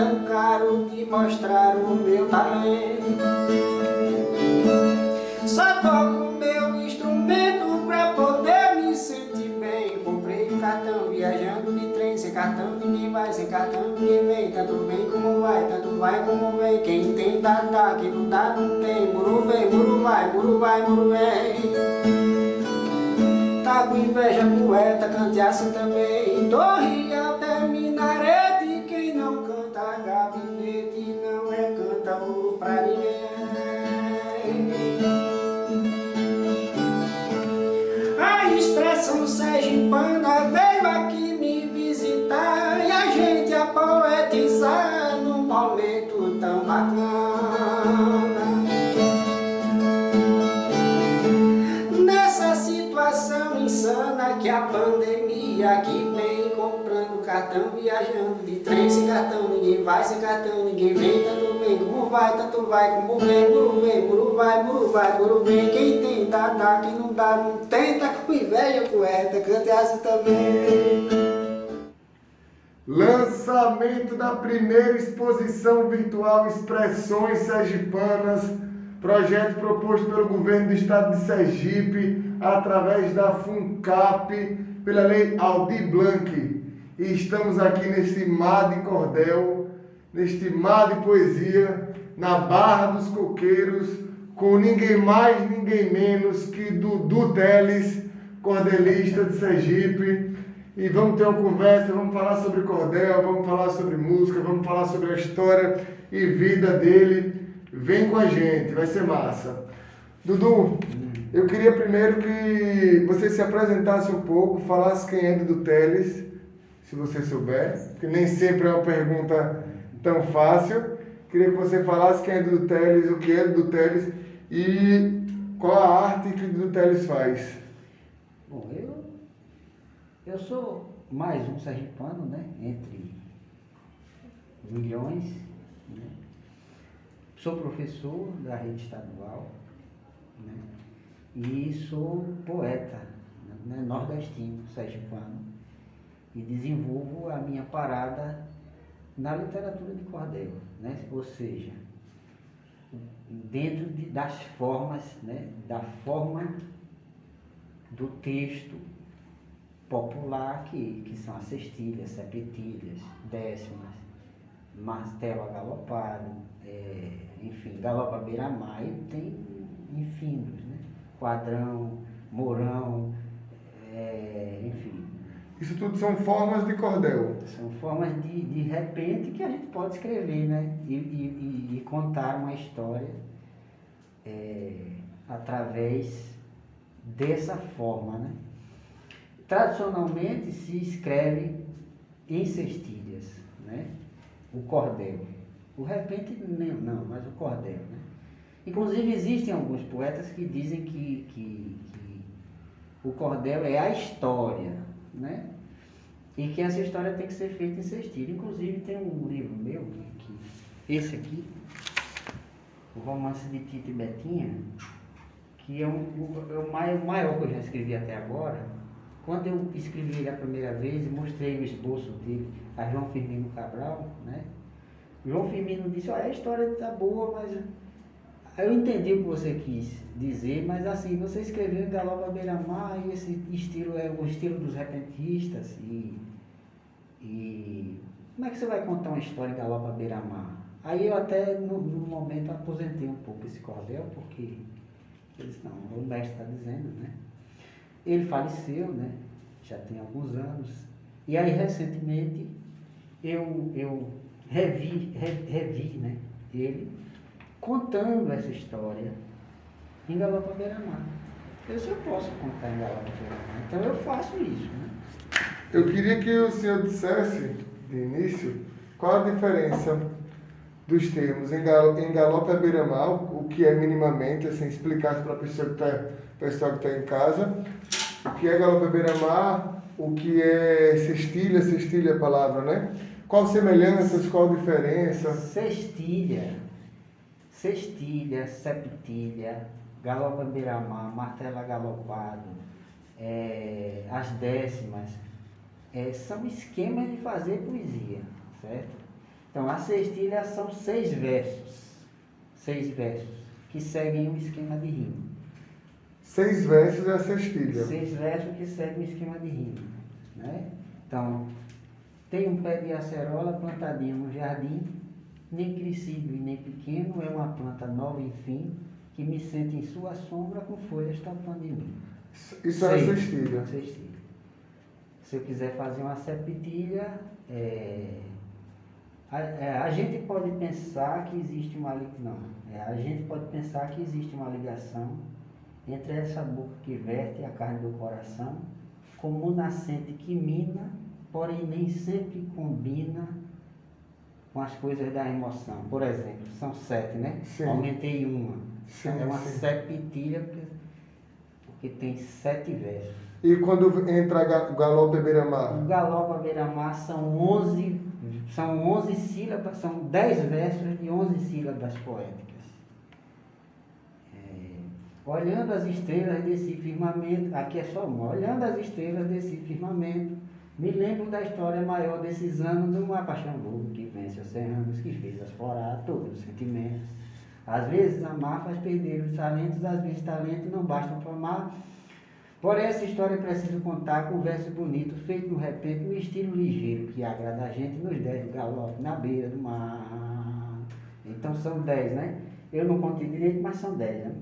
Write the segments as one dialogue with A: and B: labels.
A: tão caro de mostrar o meu talento. Só toco meu instrumento pra poder me sentir bem. Comprei um cartão viajando de trem. Sem cartão ninguém vai, sem cartão ninguém vem. Tanto vem como vai como vem. Quem tem dá, quem não dá não tem. Muro vem, muro vai, muro vem. Tá com inveja poeta, cante assim também. Torre até minarete. Quem não canta gabinete não é cantador pra ninguém. A expressão sergipana veio aqui me visitar e a gente a poetizar num momento tão bacana. Nessa situação insana que a pandemia aqui vem, comprando cartão, viajando de trem. Sem cartão ninguém vai, sem cartão ninguém vem. Tanto vem como vai, tanto vai como vem. Muro vem, muro vai, muro vem. Quem tem dá, quem não dá não tem. Tá com inveja poeta, cante assim também.
B: Lançamento da primeira exposição virtual Expressões Sergipanas, projeto proposto pelo governo do estado de Sergipe, através da FUNCAP, pela lei Aldir Blanc. E estamos aqui neste mar de cordel, neste mar de poesia, na Barra dos Coqueiros, com ninguém mais, ninguém menos que Dudu Teles, cordelista de Sergipe. E vamos ter uma conversa, vamos falar sobre cordel, vamos falar sobre música, vamos falar sobre a história e vida dele. Vem com a gente, vai ser massa. Dudu, eu queria primeiro que você se apresentasse um pouco, falasse quem é Dudu Teles, se você souber, porque nem sempre é uma pergunta tão fácil. Queria que você falasse quem é Dudu Teles, o que é Dudu Teles e qual a arte que Dudu Teles faz.
C: Bom, eu sou mais um sergipano, né, entre milhões, né? Sou professor da rede estadual, né, e sou poeta, né, nordestino, sergipano, e desenvolvo a minha parada na literatura de cordel, né, ou seja, dentro das formas, né, da forma do texto popular que são as sextilhas, sepetilhas, décimas, martelo agalopado, enfim, galopa beira-mar, e tem infinitos, né? Quadrão, mourão, enfim.
B: Isso tudo são formas de cordel.
C: São formas de repente que a gente pode escrever, né? E contar uma história através dessa forma, né? Tradicionalmente se escreve em cestilhas, né? O cordel. O repente não, mas o cordel, né? Inclusive existem alguns poetas que dizem que o cordel é a história, né? E que essa história tem que ser feita em cestilha. Inclusive tem um livro meu, esse aqui, o Romance de Tito e Betinha, que é o maior que eu já escrevi até agora. Quando eu escrevi ele a primeira vez e mostrei o esboço dele a João Firmino Cabral, né? João Firmino disse, olha, a história está boa, mas eu entendi o que você quis dizer, mas assim, você escreveu em Galopa Beira-Mar e esse estilo é o estilo dos repentistas e como é que você vai contar uma história em Galopa Beira-Mar? Aí eu até no momento aposentei um pouco esse cordel, porque eu disse, não, o mestre está dizendo, né? Ele faleceu, né? Já tem alguns anos. E aí, recentemente, eu revi, né? Ele contando essa história em Galopa Beira-Mar. Eu posso contar em Galopa Beira-Mar, então eu faço isso, né?
B: Eu queria que o senhor dissesse, de início, qual a diferença dos termos em Galopa Beira-Mar, o que é minimamente, assim, explicasse para a pessoa que está em casa, o que é Galopa Beira-Mar, o que é cestilha é a palavra, né? Qual semelhanças, qual diferença?
C: Cestilha, sepetilha, Galopa Beira-Mar, martelo agalopado, as décimas, são esquemas de fazer poesia, certo? Então, a sextilha são 6 versos, que seguem um esquema de rima.
B: 6 versos é a sextilha.
C: 6 versos que seguem um esquema de rima, né? Então, tem um pé de acerola plantadinho no jardim, nem crescido e nem pequeno, é uma planta nova, enfim, que me sente em sua sombra com folhas topando em mim.
B: Isso é a sextilha.
C: Sextilha. Se eu quiser fazer uma septilha, a gente pode pensar que existe a gente pode pensar que existe uma ligação entre essa boca que verte a carne do coração, como um nascente que mina, porém nem sempre combina com as coisas da emoção. Por exemplo, são 7, né?
B: Sim.
C: Aumentei uma.
B: Sim,
C: é uma
B: sim.
C: septilha porque tem 7 versos.
B: E quando entra galope e beira-mar?
C: O galope à beira-mar são 11 sílabas, são 10 versos de 11 sílabas poéticas. Olhando as estrelas desse firmamento, aqui é só uma, olhando as estrelas desse firmamento, me lembro da história maior desses anos, de uma paixão louca que vence os serranos, que fez aflorar todos os sentimentos. Às vezes amar faz perder os talentos, às vezes talentos não bastam para amar. Porém, essa história é preciso contar com um verso bonito, feito no repente, no estilo ligeiro, que agrada a gente nos 10 do galope, na beira do mar. Então são 10, né? Eu não contei direito, mas são 10, né?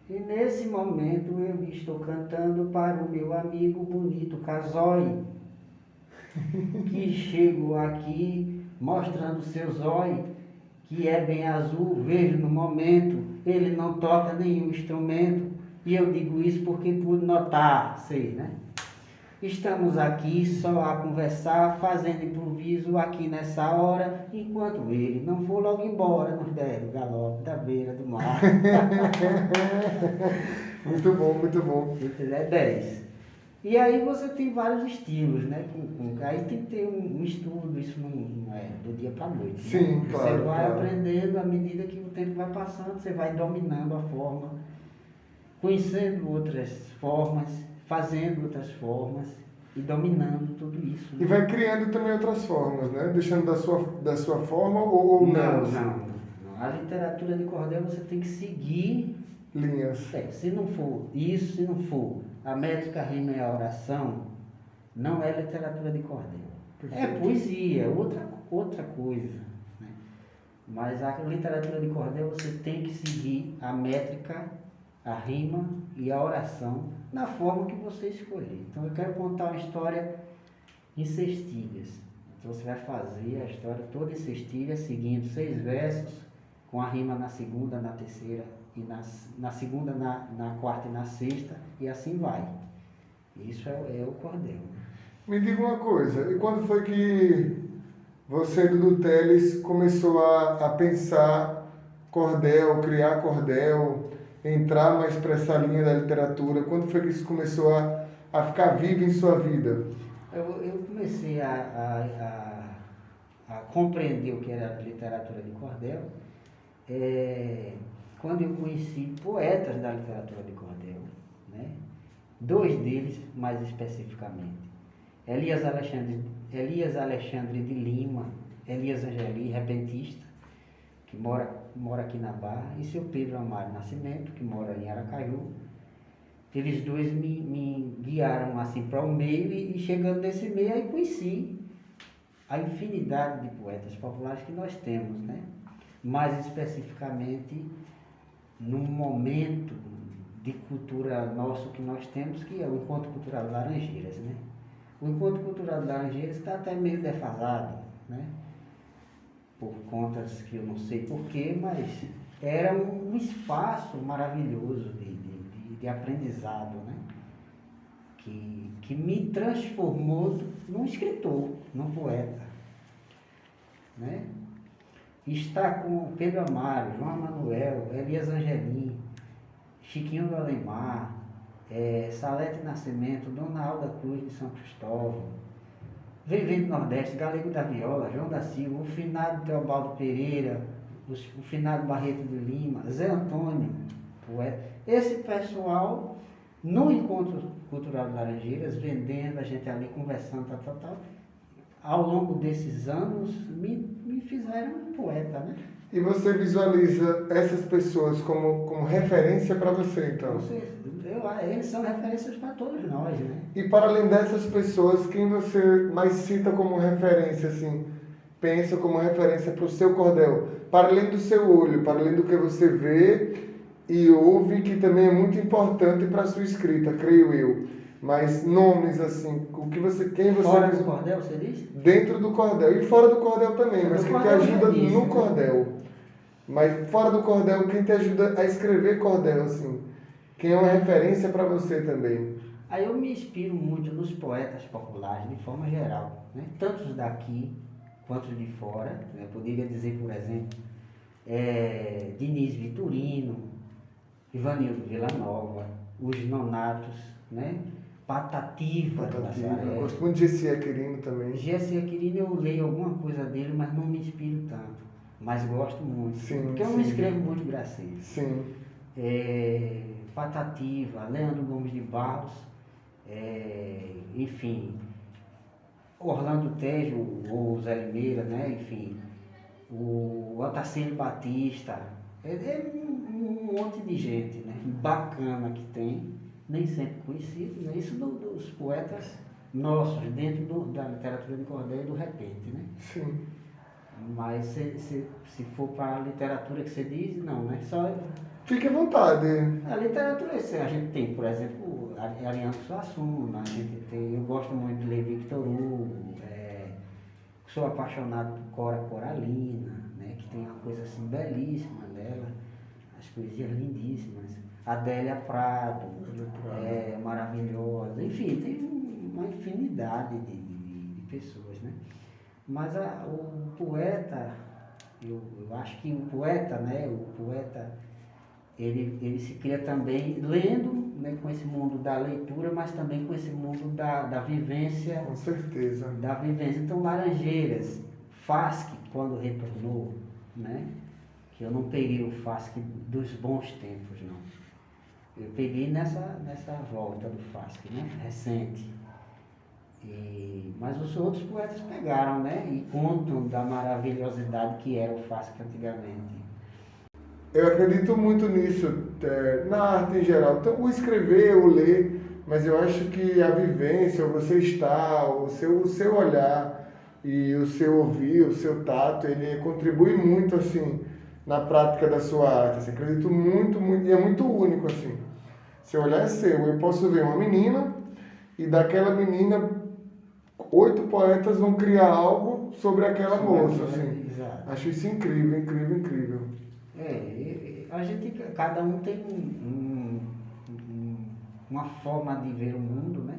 C: E nesse momento eu estou cantando para o meu amigo bonito Casói, que chego aqui mostrando seu zóio, que é bem azul, vejo no momento, ele não toca nenhum instrumento, e eu digo isso porque pude notar, sei, né? Estamos aqui só a conversar, fazendo improviso aqui nessa hora, enquanto ele não for logo embora nos 10 do galope da beira do mar.
B: Muito bom, muito bom.
C: É 10. E aí você tem vários estilos, né? Aí tem que ter um estudo, isso não é do dia para a noite.
B: Sim,
C: né?
B: claro.
C: Você vai
B: claro.
C: aprendendo à medida que o tempo vai passando, você vai dominando a forma, conhecendo outras formas, fazendo outras formas e dominando tudo isso.
B: E vai criando também outras formas, né? Deixando da sua forma ou
C: não. A literatura de cordel você tem que seguir
B: linhas.
C: Se não for isso, se não for a métrica, a rima e a oração, não é literatura de cordel.
B: Perfeito.
C: É poesia, outra coisa. Né? Mas a literatura de cordel você tem que seguir a métrica, a rima e a oração na forma que você escolher. Então eu quero contar uma história em sextilhas. Então você vai fazer a história toda em sextilhas, seguindo 6 versos, com a rima na segunda, na terceira, e na segunda, na quarta e na sexta, e assim vai. Isso é o cordel.
B: Me diga uma coisa, e quando foi que você, Dudu Teles, começou a pensar cordel, criar cordel, entrar mais para essa linha da literatura? Quando foi que isso começou a ficar vivo em sua vida?
C: Eu comecei a compreender o que era a literatura de cordel quando eu conheci poetas da literatura de cordel, né? 2 deles, mais especificamente. Elias Alexandre de Lima, Elias Angeli, repentista, que mora aqui na Barra, e seu Pedro Amaro Nascimento, que mora em Aracaju. Eles 2 me guiaram assim para o meio e chegando nesse meio aí conheci a infinidade de poetas populares que nós temos, né? Mais especificamente num momento de cultura nosso que nós temos, que é o Encontro Cultural de Laranjeiras, né? O Encontro Cultural de Laranjeiras está até meio defasado, né? Por contas que eu não sei porquê, mas era um espaço maravilhoso de aprendizado, né? Que me transformou num escritor, num poeta, né? Está com Pedro Amaro, João Manuel, Elias Angelim, Chiquinho do Alemar, Salete Nascimento, Dona Alda Cruz de São Cristóvão, Vivendo Nordeste, Galego da Viola, João da Silva, o finado Teobaldo Pereira, o finado Barreto de Lima, Zé Antônio, poeta. Esse pessoal, no Encontro Cultural de Laranjeiras, vendendo, a gente ali conversando, tal. ao longo desses anos, me fizeram um poeta, né?
B: E você visualiza essas pessoas como referência para você, então?
C: Eles são referências para todos nós, né?
B: E para além dessas pessoas, quem você mais cita como referência, assim, pensa como referência para o seu cordel? Para além do seu olho, para além do que você vê e ouve, que também é muito importante para a sua escrita, creio eu. Mas nomes, assim, quem você...
C: Fora do cordel, você diz?
B: Dentro do cordel e fora do cordel também, mas quem te ajuda no
C: né?
B: cordel. Mas fora do cordel, quem te ajuda a escrever cordel, assim? Quem é uma referência para você também?
C: Aí eu me inspiro muito nos poetas populares, de forma geral, né? Tanto os daqui quanto os de fora. Né? Eu poderia dizer, por exemplo, Diniz Vitorino, Ivanildo Villanova, os Nonatos, né? Patativa do Nazaré.
B: Eu gosto muito de Gessi Aquilino também.
C: Gessi Aquilino eu leio alguma coisa dele, mas não me inspiro tanto. Mas gosto muito.
B: Sim,
C: porque eu não escrevo muito gracejo.
B: Sim.
C: Patativa, Leandro Gomes de Barros, enfim, Orlando Tejo, ou Zé Limeira, né? Enfim, o Otacílio Batista, um monte de gente, né? Bacana que tem, nem sempre conhecido, né? Isso dos poetas nossos, dentro da literatura de cordel e do repente, né?
B: Sim.
C: Mas se for para a literatura que você diz, não, né? Só...
B: Fique à vontade.
C: A literatura, a gente tem, por exemplo, Ariano Suassuna, eu gosto muito de ler Victor Hugo, sou apaixonado por Cora Coralina, né, que tem uma coisa assim belíssima dela, as poesias lindíssimas. Adélia Prado, maravilhosa, enfim, tem uma infinidade de pessoas, né? Mas o poeta, eu acho que o poeta, né, ele se cria também lendo, né, com esse mundo da leitura, mas também com esse mundo da vivência.
B: Com certeza.
C: Da vivência. Então, Laranjeiras, Fasque, quando retornou, né, que eu não peguei o Fasque dos bons tempos, não. Eu peguei nessa volta do Fasque, né, recente. Mas os outros poetas pegaram, né, e contam da maravilhosidade que era o Fasque antigamente.
B: Eu acredito muito nisso, na arte em geral. Então, o escrever, o ler, mas eu acho que a vivência, você estar, o seu olhar e o seu ouvir, o seu tato, ele contribui muito, assim, na prática da sua arte. Assim, acredito muito, muito, e é muito único, assim. Seu olhar é seu. Eu posso ver uma menina e daquela menina 8 poetas vão criar algo sobre aquela moça, assim.
C: Exato.
B: Acho isso incrível, incrível, incrível.
C: A gente, cada um tem uma forma de ver o mundo, né?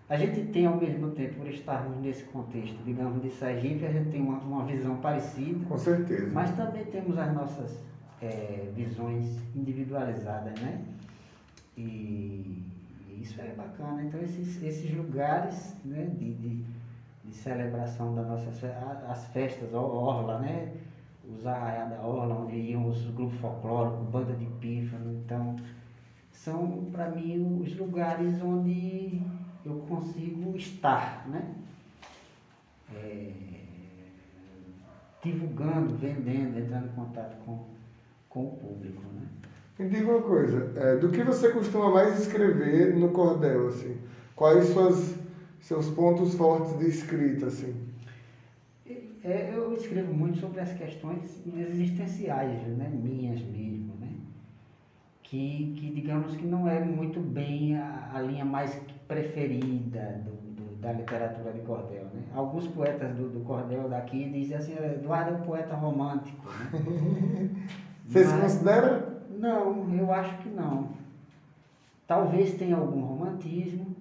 C: A gente tem ao mesmo tempo, por estarmos nesse contexto, digamos, de Sergipe, a gente tem uma visão parecida.
B: Com certeza.
C: Mas também temos as nossas visões individualizadas, né? E isso é bacana. Então esses lugares, né, de celebração das nossas as festas, Orla, né? Os Arraiá da Orla, onde iam os grupos folclóricos, banda de pífano. Então, são para mim os lugares onde eu consigo estar, né? Divulgando, vendendo, entrando em contato com o público, né?
B: Me diga uma coisa, do que você costuma mais escrever no cordel, assim? Quais seus pontos fortes de escrita, assim?
C: Eu escrevo muito sobre as questões existenciais, né? Minhas mesmo, né? Que digamos que não é muito bem a linha mais preferida da literatura de cordel, né? Alguns poetas do cordel daqui dizem assim, Eduardo é um poeta romântico, né?
B: Você se considera?
C: Não, eu acho que não. Talvez tenha algum romantismo,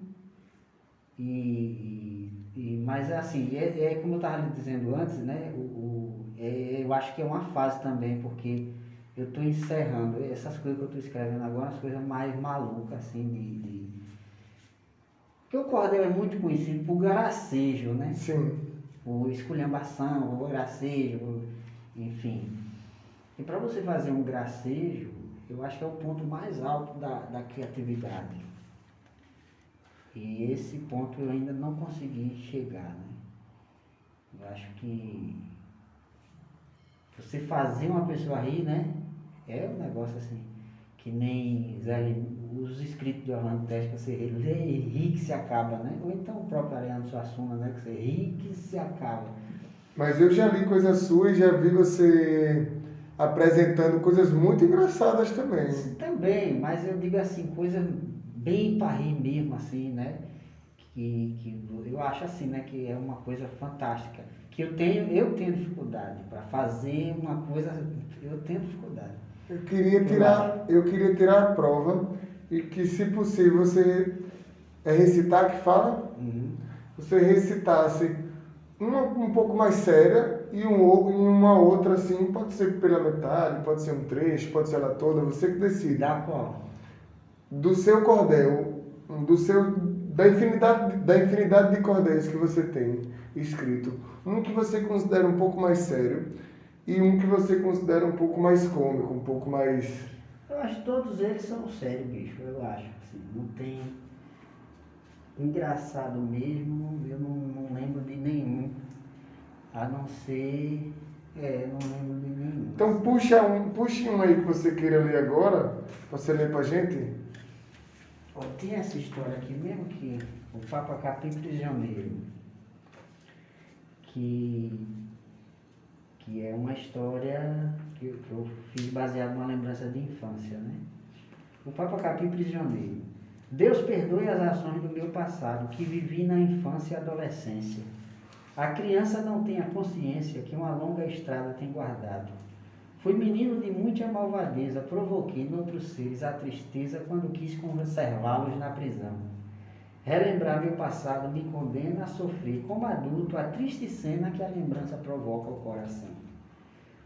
C: mas assim, como eu estava lhe dizendo antes, né? Eu acho que é uma fase também, porque eu estou encerrando essas coisas que eu estou escrevendo agora, as coisas mais malucas, assim, Porque o cordel é muito conhecido por gracejo, né?
B: Sim.
C: Por esculhambação, por gracejo, enfim. E para você fazer um gracejo, eu acho que é o ponto mais alto da criatividade. E esse ponto eu ainda não consegui chegar, né? Eu acho que você fazer uma pessoa rir, né? É um negócio assim, que nem os escritos de Orlando Teste, que você lê e ri que se acaba, né? Ou então o próprio Ariano Suassuna, né? Que você ri que se acaba.
B: Mas eu já li coisas suas e já vi você apresentando coisas muito engraçadas também.
C: Também, mas eu digo assim, coisa bem para rir mesmo, assim, né? Que eu acho assim, né? Que é uma coisa fantástica. Que eu tenho dificuldade para fazer uma coisa, eu tenho dificuldade.
B: Eu queria tirar a prova e que, se possível, você recitar que fala,
C: Uhum.
B: você recitasse uma um pouco mais séria e uma outra assim, pode ser pela metade, pode ser um trecho, pode ser ela toda, você que decide.
C: Da qual?
B: Do seu cordel, da infinidade de cordéis que você tem escrito, um que você considera um pouco mais sério e um que você considera um pouco mais cômico, um pouco mais...
C: Eu acho que todos eles são sérios, bicho. Eu acho, assim, não tem engraçado mesmo, eu não lembro de nenhum, a não ser, não lembro de nenhum.
B: Então puxe um aí que você queira ler agora, pra você ler pra gente.
C: Ó, tem essa história aqui mesmo, que o Papa Capim Prisioneiro, que é uma história que eu fiz baseado numa lembrança de infância, né? O Papa Capim Prisioneiro. Deus perdoe as ações do meu passado, que vivi na infância e adolescência. A criança não tem a consciência que uma longa estrada tem guardado. Fui menino de muita malvadeza, provoquei noutros seres a tristeza quando quis conservá-los na prisão. Relembrar meu passado me condena a sofrer, como adulto, a triste cena que a lembrança provoca ao coração.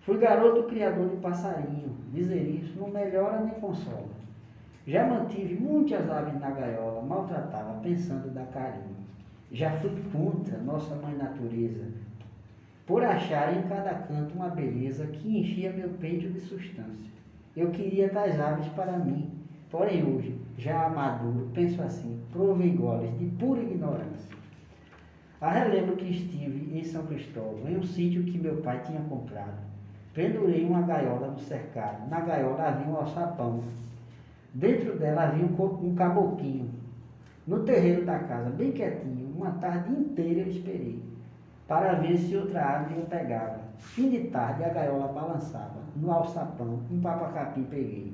C: Fui garoto criador de passarinho, dizer isso não melhora nem consola. Já mantive muitas aves na gaiola, maltratava, pensando dar carinho. Já fui contra nossa mãe natureza, por achar em cada canto uma beleza que enchia meu peito de substância. Eu queria tais aves para mim, porém hoje, já maduro, penso assim, provei goles de pura ignorância. Relembro que estive em São Cristóvão, em um sítio que meu pai tinha comprado. Pendurei uma gaiola no cercado, na gaiola havia um alçapão. Dentro dela havia um caboquinho. No terreiro da casa, bem quietinho, uma tarde inteira eu esperei, para ver se outra ave eu pegava. Fim de tarde a gaiola balançava, no alçapão um papacapim peguei.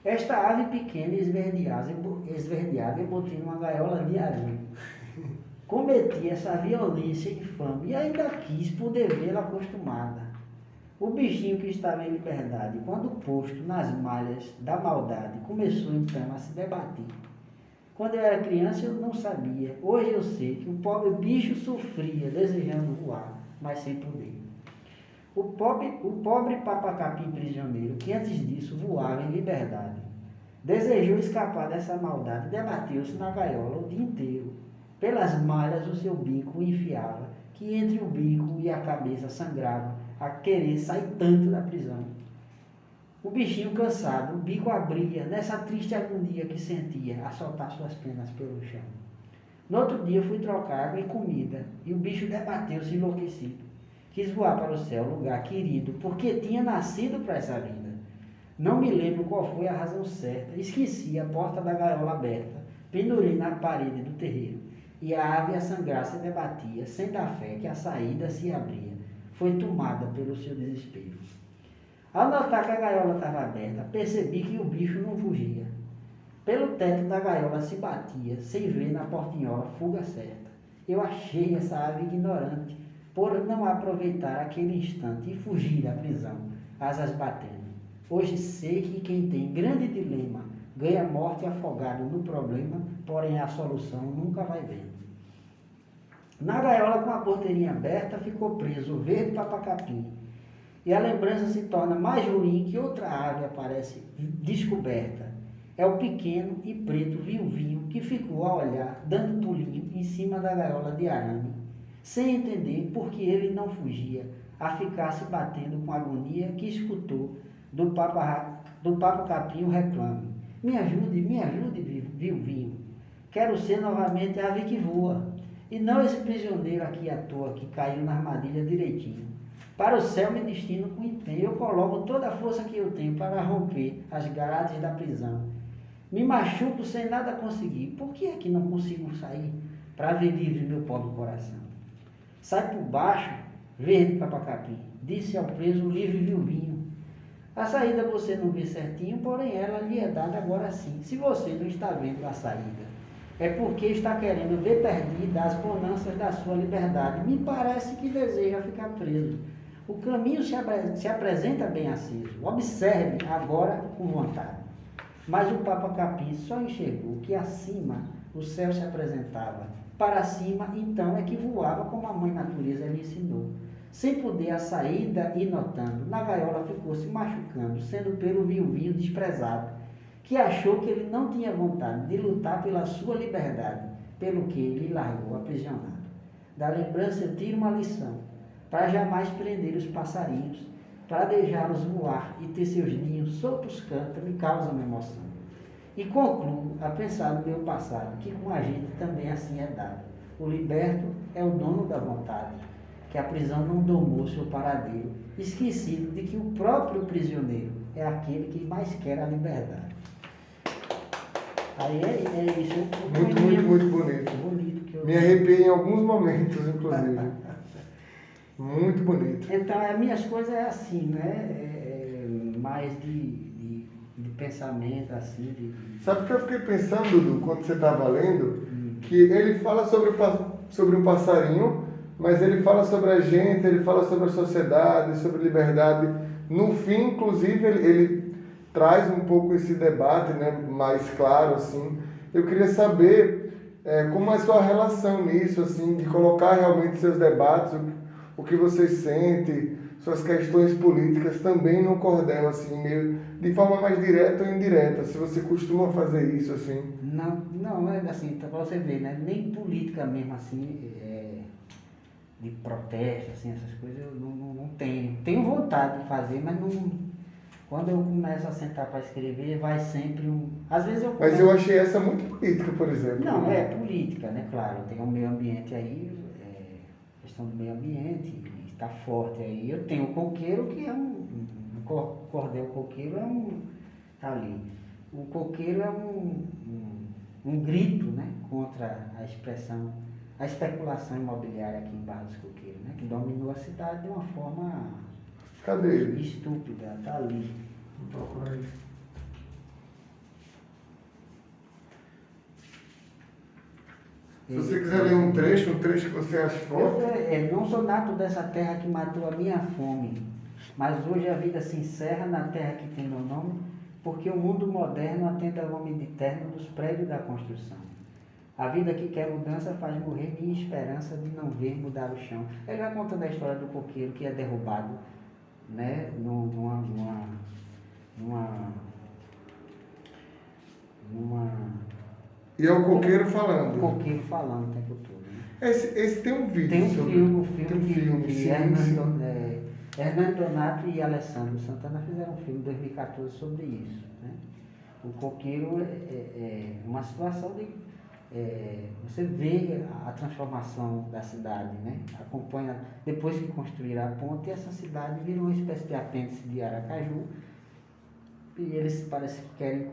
C: Esta ave pequena e esverdeada eu botei numa gaiola de arame. Cometi essa violência infame e ainda quis poder vê-la acostumada. O bichinho que estava em liberdade, quando posto nas malhas da maldade, começou então a se debater. Quando eu era criança eu não sabia, hoje eu sei que o pobre bicho sofria desejando voar, mas sem poder. O pobre papacapim prisioneiro, que antes disso voava em liberdade, desejou escapar dessa maldade, debateu-se na gaiola o dia inteiro. Pelas malhas o seu bico o enfiava, que entre o bico e a cabeça sangrava, a querer sair tanto da prisão. O bichinho cansado, o bico abria, nessa triste agonia que sentia, a soltar suas penas pelo chão. No outro dia fui trocar água e comida, e o bicho debateu-se enlouquecido. Quis voar para o céu, lugar querido, porque tinha nascido para essa vida. Não me lembro qual foi a razão certa, esqueci a porta da gaiola aberta, pendurei na parede do terreiro, e a ave a sangrar se debatia, sem dar fé que a saída se abria. Foi tomada pelo seu desespero. Ao notar que a gaiola estava aberta, percebi que o bicho não fugia. Pelo teto da gaiola se batia, sem ver na portinhola fuga certa. Eu achei essa ave ignorante, por não aproveitar aquele instante e fugir da prisão, asas batendo. Hoje sei que quem tem grande dilema ganha morte afogado no problema, porém a solução nunca vai vendo. Na gaiola com a porteirinha aberta ficou preso o verde papacapim, e a lembrança se torna mais ruim que outra ave aparece descoberta. É o pequeno e preto viuvinho que ficou a olhar, dando pulinho em cima da gaiola de arame, sem entender por que ele não fugia, a ficar se batendo com agonia que escutou do papacapim o reclame. Me ajude, viuvinho. Quero ser novamente a ave que voa. E não esse prisioneiro aqui à toa, que caiu na armadilha direitinho. Para o céu me destino com empenho, eu coloco toda a força que eu tenho para romper as grades da prisão. Me machuco sem nada conseguir, por que é que não consigo sair para ver livre meu pobre coração? Sai por baixo, verde papacapim, disse ao preso o livre viuvinho. A saída você não vê certinho, porém ela lhe é dada agora sim. Se você não está vendo a saída, é porque está querendo ver perdida as bonanças da sua liberdade. Me parece que deseja ficar preso. O caminho se apresenta bem aceso. Observe agora com vontade. Mas o Papa Capim só enxergou que acima o céu se apresentava. Para cima, então, é que voava como a mãe natureza lhe ensinou. Sem poder a saída ir notando, na gaiola ficou se machucando, sendo pelo viuvinho desprezado, que achou que ele não tinha vontade de lutar pela sua liberdade, pelo que ele largou aprisionado. Da lembrança eu tiro uma lição, para jamais prender os passarinhos, para deixá-los voar e ter seus ninhos soltos canta, me causa uma emoção. E concluo a pensar no meu passado, que com a gente também assim é dado. O liberto é o dono da vontade, que a prisão não domou seu paradeiro, esquecido de que o próprio prisioneiro é aquele que mais quer a liberdade. Aí é isso.
B: Muito bonito. Me arrepiei em alguns momentos, inclusive. Muito bonito.
C: Então, as minhas coisas é assim, né? Mais de pensamento, assim.
B: Sabe o que eu fiquei pensando, Dudu, quando você estava lendo? Que ele fala sobre um passarinho, mas ele fala sobre a gente, ele fala sobre a sociedade, sobre liberdade. No fim, inclusive, ele traz um pouco esse debate, né, mais claro, assim. Eu queria saber como é a sua relação nisso, assim, de colocar realmente seus debates, o que você sente, suas questões políticas também no cordel, assim, meio de forma mais direta ou indireta, se você costuma fazer isso, assim.
C: Não é assim, para você ver, né? Nem política mesmo, assim, de protesto, assim, essas coisas, eu não tenho. Tenho vontade de fazer, mas não. Quando eu começo a sentar para escrever, vai sempre um. Às vezes eu começo...
B: Mas eu achei essa muito política, por exemplo.
C: Não, é política, né? Claro, tem o meio ambiente aí, questão do meio ambiente, está forte aí. Eu tenho o coqueiro, que é um cordel coqueiro tá ali. O coqueiro é um grito, né? Contra a especulação imobiliária aqui em Barra dos Coqueiros, né? Que dominou a cidade de uma forma...
B: Cadê ele?
C: Estúpida, tá ali.
B: Vou procurar ele. Se você quiser ler um trecho que você acha forte.
C: Não sou nato dessa terra que matou a minha fome, mas hoje a vida se encerra na terra que tem meu nome, porque o mundo moderno atende ao homem de terno dos prédios da construção. A vida que quer mudança faz morrer minha esperança de não ver mudar o chão. Ele vai contando a história do coqueiro que é derrubado, né,
B: E é o coqueiro falando.
C: O coqueiro falando o tempo todo. Né?
B: Esse tem um vídeo.
C: Tem um
B: sobre...
C: filme que
B: sim.
C: Hernando Donato e Alessandro Santana fizeram um filme em 2014 sobre isso. Né? O coqueiro é uma situação de... você vê a transformação da cidade, né? Acompanha, depois que construíram a ponte, essa cidade virou uma espécie de apêndice de Aracaju, e eles parece que querem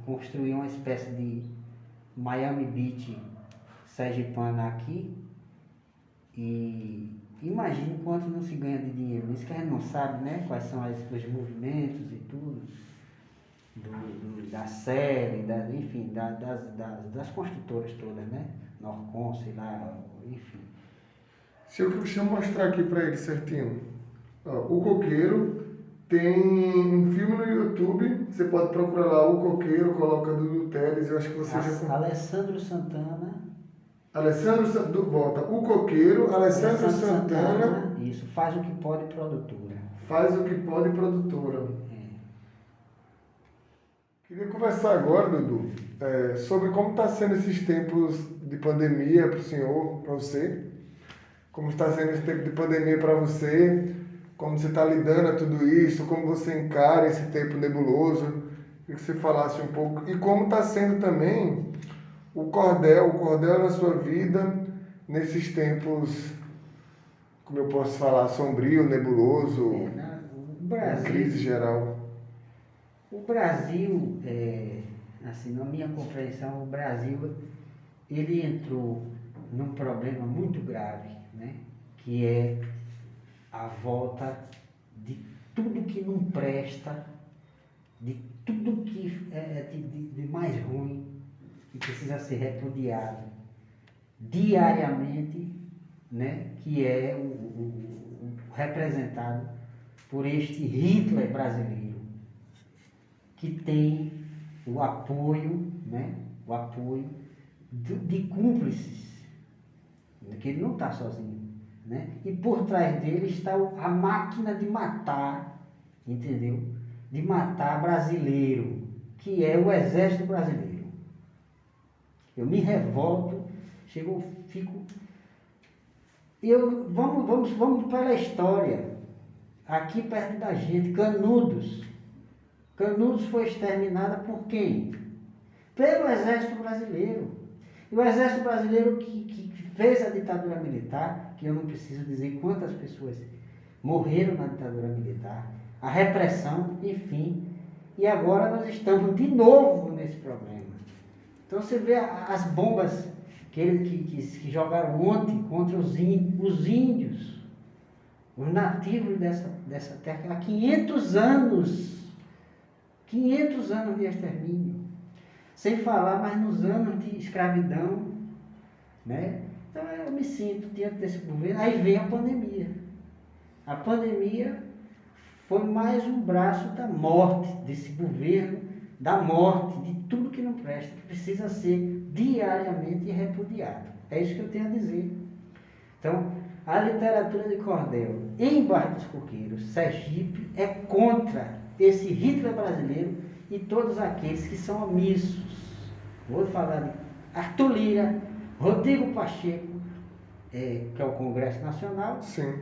C: construir uma espécie de Miami Beach sergipana aqui, e imagine quanto não se ganha de dinheiro. Isso que a gente não sabe, né? Quais são os movimentos e tudo. Da série, enfim, das construtoras todas, né? Norcon, sei lá, enfim.
B: Deixa eu mostrar aqui para ele certinho. O Coqueiro tem um filme no YouTube, você pode procurar lá O Coqueiro, coloca do Teles, eu acho que você já...
C: Alessandro Santana.
B: Volta. O Coqueiro, Alessandro Santana.
C: Isso, Faz o que Pode Produtora.
B: Faz o que Pode Produtora. Queria conversar agora, Dudu, sobre como está sendo esses tempos de pandemia para o senhor, para você. Como está sendo esse tempo de pandemia para você, como você está lidando a tudo isso, como você encara esse tempo nebuloso. Queria que você falasse um pouco. E como está sendo também o cordel na sua vida, nesses tempos, como eu posso falar, sombrio, nebuloso, crise geral?
C: O Brasil, assim, na minha compreensão, o Brasil, ele entrou num problema muito grave, né? Que é a volta de tudo que não presta, de tudo que é de mais ruim, que precisa ser repudiado diariamente, né? Que é o representado por este Hitler brasileiro, que tem o apoio, né? O apoio de cúmplices, que ele não está sozinho, né? E por trás dele está a máquina de matar, entendeu? De matar brasileiro, que é o Exército Brasileiro. Eu me revolto, fico... Vamos pela história. Aqui perto da gente, Canudos. Canudos foi exterminada por quem? Pelo Exército Brasileiro. E o Exército Brasileiro que fez a ditadura militar, que eu não preciso dizer quantas pessoas morreram na ditadura militar, a repressão, enfim. E agora nós estamos de novo nesse problema. Então você vê as bombas que jogaram ontem contra os índios, os nativos dessa terra, há 500 anos. 500 anos de extermínio. Sem falar mais nos anos de escravidão, né? Então eu me sinto diante desse governo. Aí vem a pandemia. A pandemia foi mais um braço da morte desse governo, da morte de tudo que não presta, que precisa ser diariamente repudiado. É isso que eu tenho a dizer. Então, a literatura de cordel em Barra dos Coqueiros, Sergipe, é contra esse Hitler brasileiro e todos aqueles que são omissos. Vou falar de Arthur Lira, Rodrigo Pacheco, que é o Congresso Nacional,
B: sim,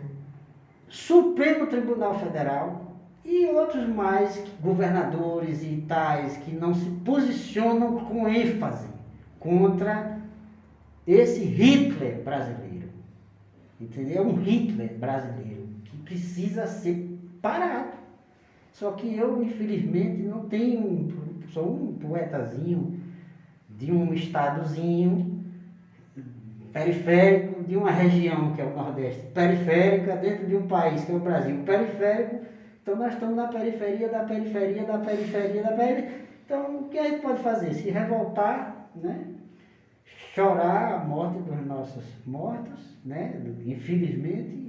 C: Supremo Tribunal Federal e outros mais, governadores e tais, que não se posicionam com ênfase contra esse Hitler brasileiro. Entendeu? É um Hitler brasileiro que precisa ser parado. Só que eu, infelizmente, não tenho, sou um poetazinho de um estadozinho periférico, de uma região que é o Nordeste, periférica, dentro de um país que é o Brasil, periférico. Então nós estamos na periferia da periferia da periferia da periferia. Então o que a gente pode fazer? Se revoltar, né? Chorar a morte dos nossos mortos, né? Infelizmente,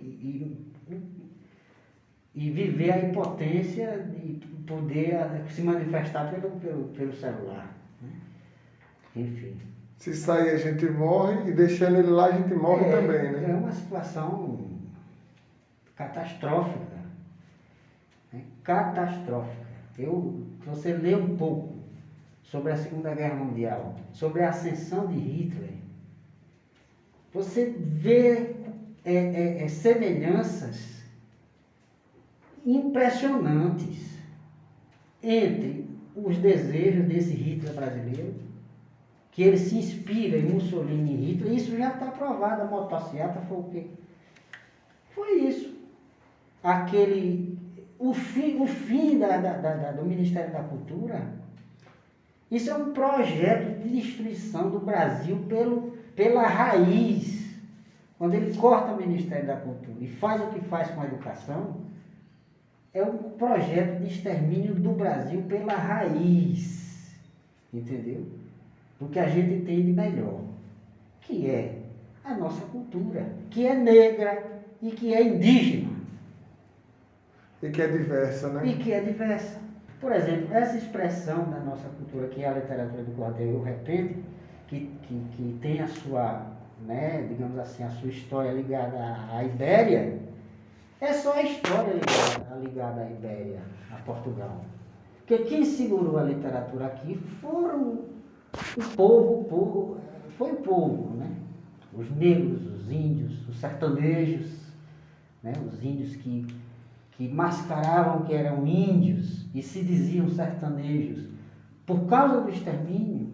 C: e viver a impotência de poder se manifestar pelo celular, né? Enfim.
B: Se sair a gente morre e deixando ele lá a gente morre também, né?
C: É uma situação catastrófica, né? Catastrófica. Se você lê um pouco sobre a Segunda Guerra Mundial, sobre a ascensão de Hitler, você vê semelhanças impressionantes entre os desejos desse Hitler brasileiro, que ele se inspira em Mussolini e Hitler. Isso já está provado. A motociata foi o quê? Foi isso. O fim do Ministério da Cultura, isso é um projeto de destruição do Brasil pela raiz. Quando ele corta o Ministério da Cultura e faz o que faz com a educação, é um projeto de extermínio do Brasil pela raiz, entendeu? Do que a gente tem de melhor, que é a nossa cultura, que é negra e que é indígena.
B: E que é diversa, né?
C: E que é diversa. Por exemplo, essa expressão da nossa cultura, que é a literatura do cordel e o repente, que tem a sua, né, digamos assim, a sua história ligada à Ibéria, é só a história ligada à Ibéria, a Portugal. Porque quem segurou a literatura aqui foram foi o povo, né? Os negros, os índios, os sertanejos, né? Os índios que mascaravam que eram índios e se diziam sertanejos por causa do extermínio,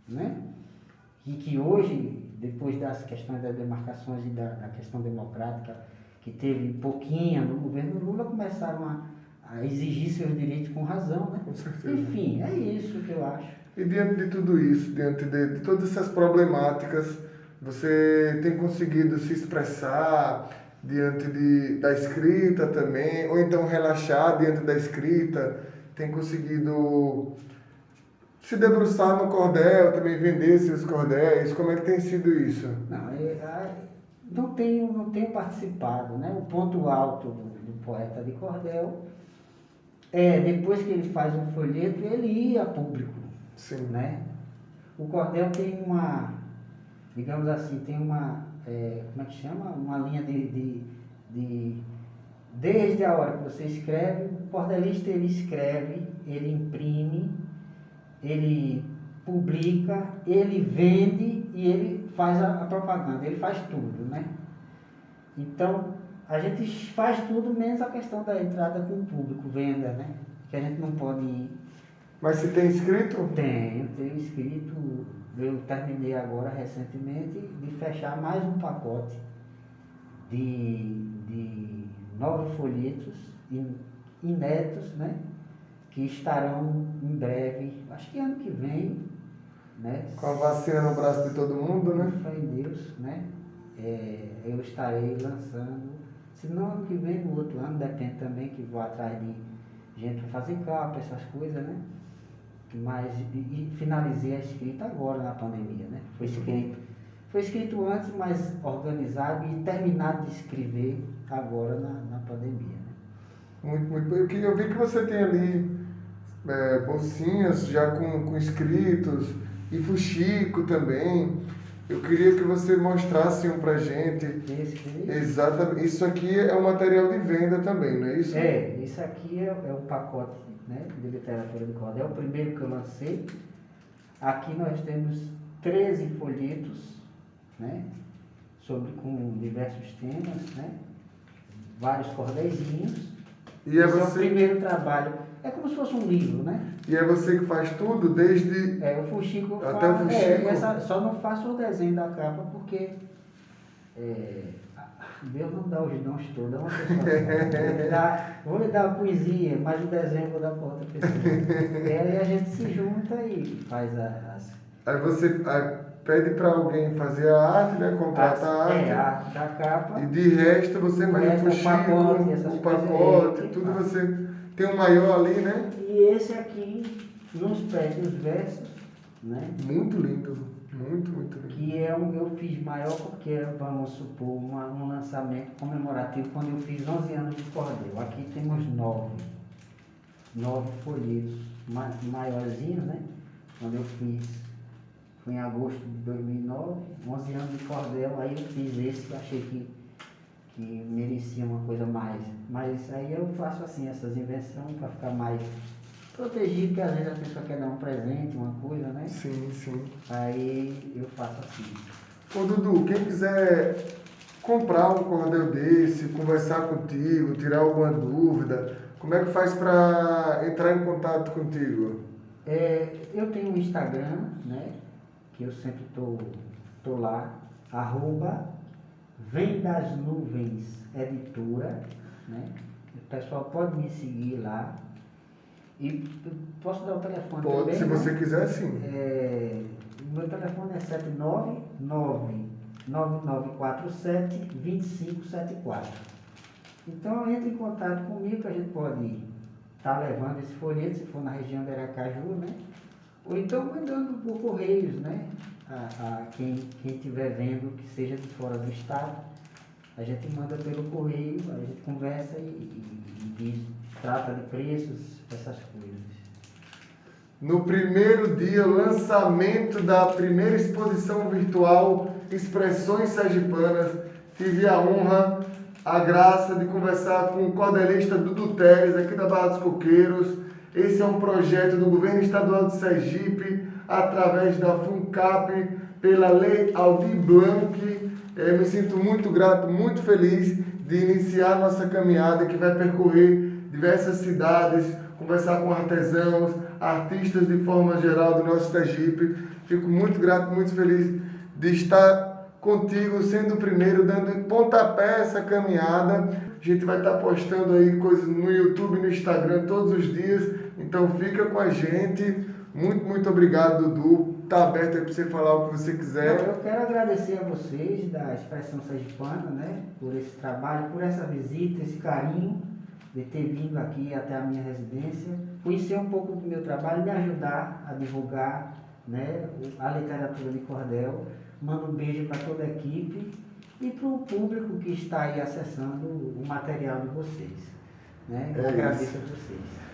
C: né? E que hoje depois das questões das demarcações e da questão democrática, que teve pouquinha no governo Lula, começaram a exigir seus direitos com razão, né?
B: Com certeza.
C: Enfim, é isso que eu acho.
B: E diante de tudo isso, diante de todas essas problemáticas, você tem conseguido se expressar diante da escrita também, ou então relaxar diante da escrita, tem conseguido se debruçar no cordel, também vender seus cordéis, como é que tem sido isso?
C: Não tenho participado, né? O ponto alto do poeta de cordel é, depois que ele faz um folheto, ele ir a público.
B: Sim.
C: Né? O cordel tem uma, digamos assim, tem uma, como é que chama? Uma linha desde a hora que você escreve, o cordelista ele escreve, ele imprime, ele publica, ele vende e ele faz a propaganda, ele faz tudo, né? Então, a gente faz tudo menos a questão da entrada com o público, venda, né? Que a gente não pode ir.
B: Mas se tem escrito?
C: Tenho escrito, eu terminei agora recentemente de fechar mais um pacote de 9 folhetos inéditos, né? Que estarão em breve, acho que ano que vem, né?
B: Com a vacina no braço de todo mundo, né?
C: Com fé em Deus, né? Eu estarei lançando, se não ano que vem, no outro ano, depende também que vou atrás de gente para fazer capa, essas coisas, né? Mas e finalizei a escrita agora na pandemia, né? Foi escrito antes, mas organizado e terminado de escrever agora na pandemia, né?
B: Muito bem. Eu vi que você tem ali bolsinhas já com escritos e fuxico também. Eu queria que você mostrasse um pra gente. Exatamente. Isso aqui é um material de venda também, não é isso?
C: Isso aqui é um pacote, né, de literatura de cordel, é o primeiro que eu lancei. Aqui nós temos 13 folhetos, né, com diversos temas, né, vários cordeizinhos.
B: E
C: Esse é o primeiro trabalho. É como se fosse um livro, né?
B: E é você que faz tudo, desde...
C: O fuxico
B: até o fuxico?
C: só não faço o desenho da capa porque Deus não dá os dons todos, é uma pessoa só. Vou lhe dar a poesia, mas o desenho eu vou dar para outra pessoa. Aí a gente se junta e faz as...
B: Aí você pede para alguém fazer a arte, né? Contrata a arte.
C: A arte da capa.
B: E de resto você faz o fuxico, o pacote, tudo você... Tem um maior ali, né?
C: E esse aqui nos pede os versos, né?
B: Muito lindo, muito lindo.
C: Que eu fiz maior porque, vamos supor, um lançamento comemorativo quando eu fiz 11 anos de cordel. Aqui temos 9 folhetos maiorzinhos, né? Quando eu fiz, foi em agosto de 2009, 11 anos de cordel, aí eu fiz esse que eu achei que merecia uma coisa mais. Mas aí eu faço assim, essas invenções para ficar mais protegido, porque às vezes a pessoa quer dar um presente, uma coisa, né?
B: Sim, sim.
C: Aí eu faço assim.
B: Ô Dudu, quem quiser comprar um cordel desse, conversar contigo, tirar alguma dúvida, como é que faz para entrar em contato contigo?
C: Eu tenho um Instagram, né? Que eu sempre tô lá, @Vem das Nuvens Editora, né? O pessoal pode me seguir lá. E posso dar o telefone
B: Pode,
C: também,
B: se
C: né?
B: você quiser, sim.
C: O meu telefone é 799-9947-2574. Então entre em contato comigo, que a gente pode estar levando esse folheto, se for na região de Aracaju, né? Ou então mandando por correios, né? A quem estiver vendo que seja de fora do estado, a gente manda pelo correio, a gente conversa e trata de preços, essas coisas.
B: No primeiro dia, o lançamento da primeira exposição virtual Expressões Sergipanas, tive a honra, a graça de conversar com o cordelista Dudu Teles, aqui da Barra dos Coqueiros. Esse é um projeto do Governo Estadual de Sergipe, através da FUNCAP, pela Lei Aldir Blanc. Me sinto muito grato, muito feliz de iniciar nossa caminhada que vai percorrer diversas cidades, conversar com artesãos, artistas de forma geral do nosso Sergipe. Fico muito grato, muito feliz de estar contigo, sendo o primeiro, dando pontapé essa caminhada. A gente vai estar postando aí coisas no YouTube, no Instagram todos os dias. Então fica com a gente. Muito, muito obrigado, Dudu. Tá aberto aí para você falar o que você quiser.
C: Eu quero agradecer a vocês da Expressão Sergipana, né, por esse trabalho, por essa visita, esse carinho de ter vindo aqui até a minha residência, conhecer um pouco do meu trabalho, me ajudar a divulgar, né, a literatura de cordel. Mando um beijo para toda a equipe e para o público que está aí acessando o material de vocês. Né? Eu agradeço a vocês.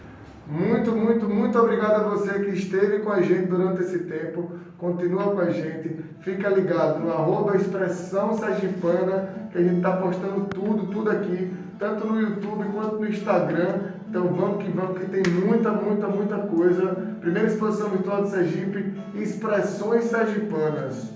B: Muito, muito, muito obrigado a você que esteve com a gente durante esse tempo. Continua com a gente. Fica ligado no @Expressão Sergipana, que a gente está postando tudo aqui, tanto no YouTube quanto no Instagram. Então vamos que tem muita coisa. Primeira exposição virtual de Sergipe, Expressões Sergipanas.